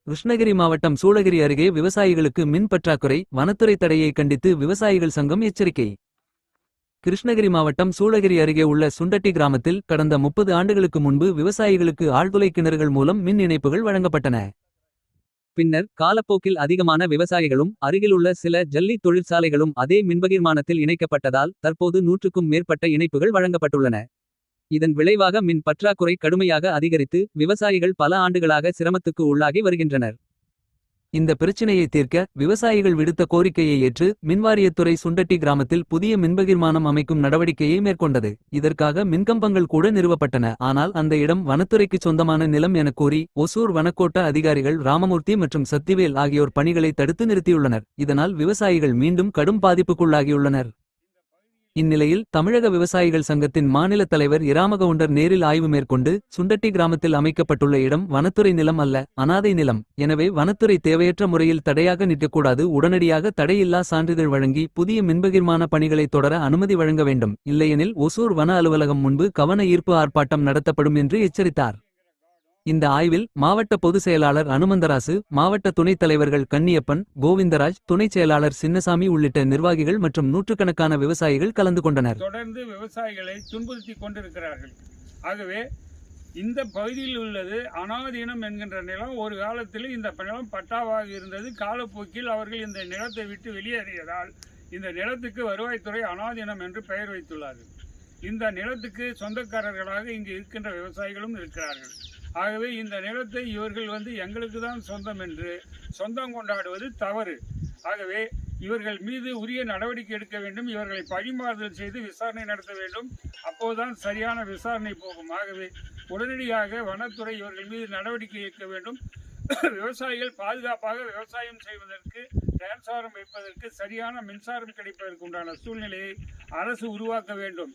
கிருஷ்ணகிரி மாவட்டம் சூளகிரி அருகே விவசாயிகளுக்கு மின் பற்றாக்குறை. வனத்துறை தடையை கண்டித்து விவசாயிகள் சங்கம் எச்சரிக்கை. கிருஷ்ணகிரி மாவட்டம் சூளகிரி அருகே உள்ள சுண்டட்டி கிராமத்தில் கடந்த 30 ஆண்டுகளுக்கு முன்பு விவசாயிகளுக்கு ஆழ்துளை கிணறுகள் மூலம் மின் இணைப்புகள் வழங்கப்பட்டன. பின்னர் காலப்போக்கில் அதிகமான விவசாயிகளும் அருகிலுள்ள சில ஜல்லி தொழிற்சாலைகளும் அதே மின்பகிர்மானத்தில் இணைக்கப்பட்டதால் தற்போது 100க்கும் மேற்பட்ட இணைப்புகள் வழங்கப்பட்டுள்ளன. இதன் விளைவாக மின் பற்றாக்குறை கடுமையாக அதிகரித்து விவசாயிகள் பல ஆண்டுகளாக சிரமத்துக்கு உள்ளாகி வருகின்றனர். இந்த பிரச்சினையை தீர்க்க விவசாயிகள் விடுத்த கோரிக்கையை ஏற்று மின்வாரியத்துறை சுண்டட்டி கிராமத்தில் புதிய மின்பகிர்மானம் அமைக்கும் நடவடிக்கையை மேற்கொண்டது. இதற்காக மின்கம்பங்கள் கூட நிறுவப்பட்டன. ஆனால் அந்த இடம் வனத்துறைக்கு சொந்தமான நிலம் என கூறி ஒசூர் வனக்கோட்ட அதிகாரிகள் ராமமூர்த்தி மற்றும் சத்திவேல் ஆகியோர் பணிகளை தடுத்து நிறுத்தியுள்ளனர். இதனால் விவசாயிகள் மீண்டும் கடும் பாதிப்புக்குள்ளாகியுள்ளனர். இந்நிலையில் தமிழக விவசாயிகள் சங்கத்தின் மாநில தலைவர் இராமகவுண்டர் நேரில் ஆய்வு மேற்கொண்டு சுண்டட்டி கிராமத்தில் அமைக்கப்பட்டுள்ள இடம் வனத்துறை நிலம் அல்ல, அனாதை நிலம். எனவே வனத்துறை தேவையற்ற முறையில் தடையாக நிற்கக்கூடாது. உடனடியாக தடையில்லா சான்றிதழ் வழங்கி புதிய மின்பகிர்மான பணிகளை தொடர அனுமதி வழங்க வேண்டும். இல்லையெனில் ஒசூர் வன அலுவலகம் முன்பு கவன ஈர்ப்பு ஆர்ப்பாட்டம் நடத்தப்படும் என்று எச்சரித்தார். இந்த ஆய்வில் மாவட்ட பொதுச் செயலாளர் அனுமந்தராசு, மாவட்ட துணைத் தலைவர்கள் கன்னியப்பன், கோவிந்தராஜ், துணைச் செயலாளர் சின்னசாமி உள்ளிட்ட நிர்வாகிகள் மற்றும் நூற்றுக்கணக்கான விவசாயிகள் கலந்து கொண்டனர். தொடர்ந்து விவசாயிகளை துன்புறுத்தி கொண்டிருக்கிறார்கள். ஆகவே இந்த பகுதியில் உள்ளது அனாதீனம் என்கின்ற நிலம். ஒரு காலத்தில் இந்த நிலம் பட்டாவாக இருந்தது. காலப்போக்கில் அவர்கள் இந்த நிலத்தை விட்டு வெளியேறியதால் இந்த நிலத்துக்கு வருவாய்த்துறை அனாதீனம் என்று பெயர் வைத்துள்ளார்கள். இந்த நிலத்துக்கு சொந்தக்காரர்களாக இங்கு இருக்கின்ற விவசாயிகளும் இருக்கிறார்கள். ஆகவே இந்த நிலத்தை இவர்கள் எங்களுக்கு தான் சொந்தம் என்று சொந்தம் கொண்டாடுவது தவறு. ஆகவே இவர்கள் மீது உரிய நடவடிக்கை எடுக்க வேண்டும். இவர்களை பழிமாறுதல் செய்து விசாரணை நடத்த வேண்டும். அப்போதுதான் சரியான விசாரணை போகும். ஆகவே உடனடியாக வனத்துறை இவர்கள் மீது நடவடிக்கை எடுக்க வேண்டும். விவசாயிகள் பாதுகாப்பாக விவசாயம் செய்வதற்கு, டிரான்ஸ்பார்மர் வைப்பதற்கு, சரியான மின்சாரம் கிடைப்பதற்கு உண்டான சூழ்நிலையை அரசு உருவாக்க வேண்டும்.